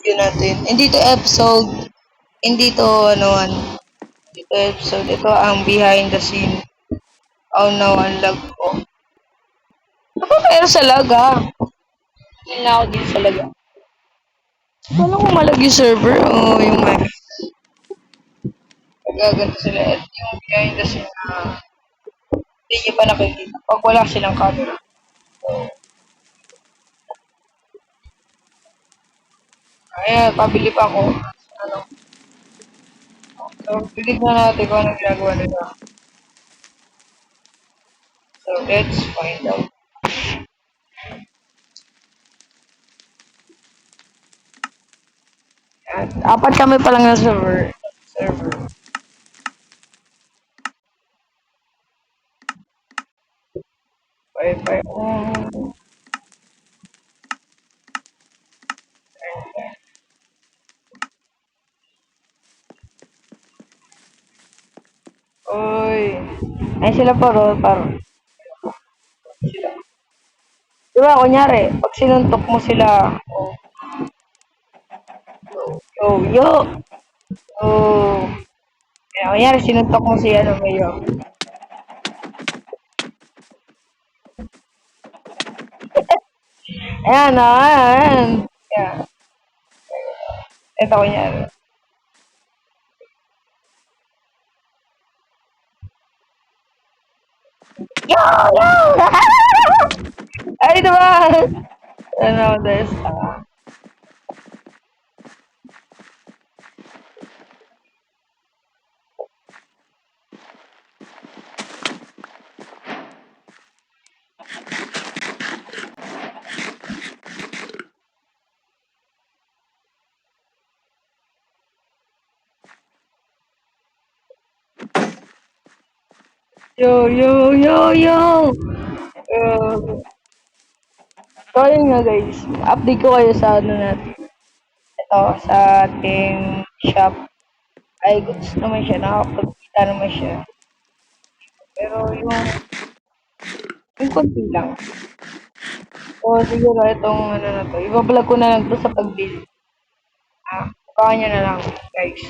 Yun natin. Hindi to episode. Hindi to Hindi to episode. Ito ang behind the scene. Oh no, ang lag ko. Ako pero sa lag ah. Hindi na ako din sa lag ah. Wala kong malag yung server o yung mic. Nagaganto sila at yung behind the scene na hindi nyo pa nakikita pag wala silang camera. So, ayan, pabili pa ako. Ano? So, titignan natin kung anong ginagawa nila. So, let's find out. At apat kami pa lang na server. Bye. Uy. Ay sila paro. Sila. Diba, kunyari, pag sinuntok mo sila, yo. Oh. Kaya, kunyari, sinuntok mo si Mayo. Ayan. Ayan. Ito, kunyari. Yo! Ay, diba? This. Yo! So, yun nga guys. Update ko kayo sa natin. Ito, sa ating shop. Ay, goods naman siya. Nakakapagkita naman siya. Pero yung konti lang. So, siguro itong na to. Ibablog ko na lang to sa pag-build. Kukain nyo na lang, guys.